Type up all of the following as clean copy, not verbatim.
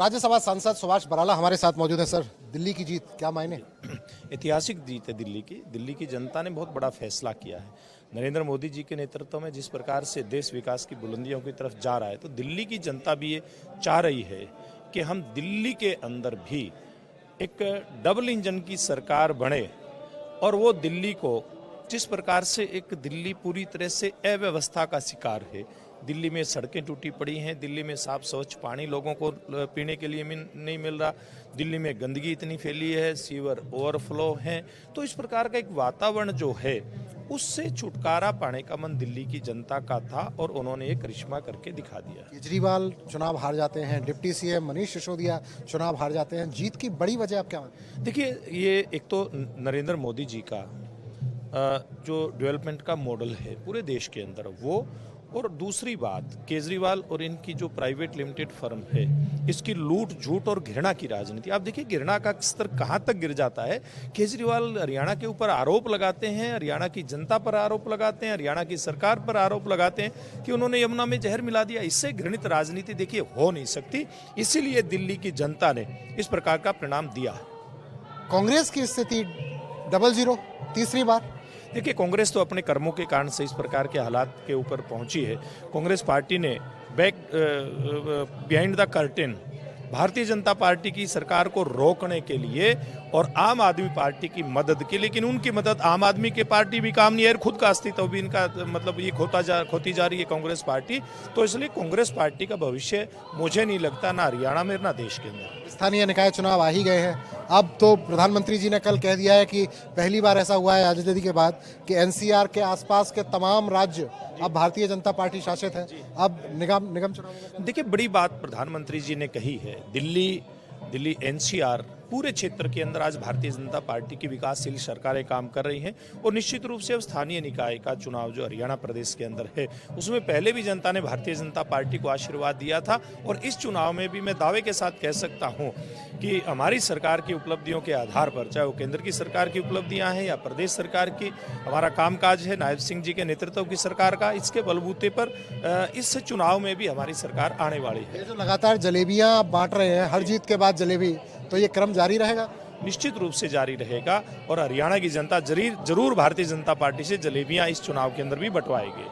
राज्यसभा सांसद सुभाष बराला हमारे साथ मौजूद है। सर, दिल्ली की जीत क्या मायने? ऐतिहासिक जीत है दिल्ली की जनता ने बहुत बड़ा फैसला किया है। नरेंद्र मोदी जी के नेतृत्व में जिस प्रकार से देश विकास की बुलंदियों की तरफ जा रहा है, तो दिल्ली की जनता भी ये चाह रही है कि हम दिल्ली के अंदर भी एक डबल इंजन की सरकार बने और वो दिल्ली को जिस प्रकार से एक दिल्ली पूरी तरह से अव्यवस्था का शिकार है। दिल्ली में सड़कें टूटी पड़ी हैं, दिल्ली में साफ स्वच्छ पानी लोगों को पीने के लिए नहीं मिल रहा, दिल्ली में गंदगी इतनी फैली है, सीवर ओवरफ्लो हैं। तो इस प्रकार का एक वातावरण जो है उससे छुटकारा पाने का मन दिल्ली की जनता का था और उन्होंने एक करिश्मा करके दिखा दिया। केजरीवाल चुनाव हार जाते हैं, डिप्टी सीएम मनीष सिसोदिया चुनाव हार जाते हैं, जीत की बड़ी वजह आप क्या मानते हैं? देखिए, ये एक तो नरेंद्र मोदी जी का जो डेवलपमेंट का मॉडल है पूरे देश के अंदर वो, और दूसरी बात केजरीवाल और इनकी जो प्राइवेट लिमिटेड फर्म है इसकी लूट झूठ और घृणा की राजनीति। आप देखिए घृणा का स्तर कहां तक गिर जाता है। केजरीवाल हरियाणा के ऊपर आरोप लगाते हैं, हरियाणा की जनता पर आरोप लगाते हैं, हरियाणा की सरकार पर आरोप लगाते हैं कि उन्होंने यमुना में जहर मिला दिया। इससे घृणित राजनीति देखिए हो नहीं सकती, इसीलिए दिल्ली की जनता ने इस प्रकार का परिणाम दिया। कांग्रेस की स्थिति 0-0 तीसरी बार। देखिए, कांग्रेस तो अपने कर्मों के कारण से इस प्रकार के हालात के ऊपर पहुंची है। कांग्रेस पार्टी ने behind the curtain Bharatiya Janata party की सरकार को रोकने के लिए और आम आदमी पार्टी की मदद की, लेकिन उनकी मदद आम आदमी के पार्टी भी काम नहीं है, खुद का अस्तित्व भी इनका मतलब ये खोती जा रही है कांग्रेस पार्टी। तो इसलिए कांग्रेस पार्टी का भविष्य मुझे नहीं लगता ना हरियाणा में ना देश के अंदर। स्थानीय निकाय चुनाव आ ही गए हैं। अब तो प्रधानमंत्री जी ने कल कह दिया है कि पहली बार ऐसा हुआ है आजादी के बाद कि एनसीआर के आसपास के तमाम राज्य अब भारतीय जनता पार्टी शासित है। अब निगम चुनाव देखिए, बड़ी बात प्रधानमंत्री जी ने कही है। दिल्ली एनसीआर पूरे क्षेत्र के अंदर आज भारतीय जनता पार्टी की विकासशील सरकारें काम कर रही हैं और निश्चित रूप से अब स्थानीय निकाय का चुनाव जो हरियाणा प्रदेश के अंदर है उसमें पहले भी जनता ने भारतीय जनता पार्टी को आशीर्वाद दिया था और इस चुनाव में भी मैं दावे के साथ कह सकता हूं कि हमारी सरकार की उपलब्धियों के आधार पर, चाहे वो केंद्र की सरकार की उपलब्धियां हैं या प्रदेश सरकार की, हमारा कामकाज है नायब सिंह जी के नेतृत्व की सरकार का, इसके बलबूते पर इस चुनाव में भी हमारी सरकार आने वाली है। जो लगातार जलेबियां बांट रहे हैं, हर जीत के बाद जलेबी, तो ये क्रम जारी रहेगा? निश्चित रूप से जारी रहेगा और हरियाणा की जनता जरूर भारतीय जनता पार्टी से जलेबियां इस चुनाव के अंदर भी बंटवाएगी।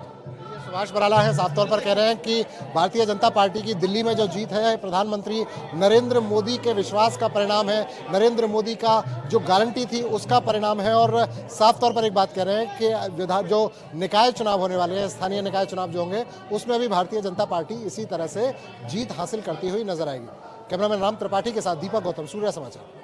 सुभाष बराला है, साफ तौर पर कह रहे हैं कि भारतीय जनता पार्टी की दिल्ली में जो जीत है प्रधानमंत्री नरेंद्र मोदी के विश्वास का परिणाम है, नरेंद्र मोदी का जो गारंटी थी उसका परिणाम है। और साफ तौर पर एक बात कह रहे हैं कि जो निकाय चुनाव होने वाले हैं, स्थानीय निकाय चुनाव जो होंगे उसमें भी भारतीय जनता पार्टी इसी तरह से जीत हासिल करती हुई नजर आएगी। कैमरामैन राम त्रिपाठी के साथ दीपक गौतम, सूर्या समाचार।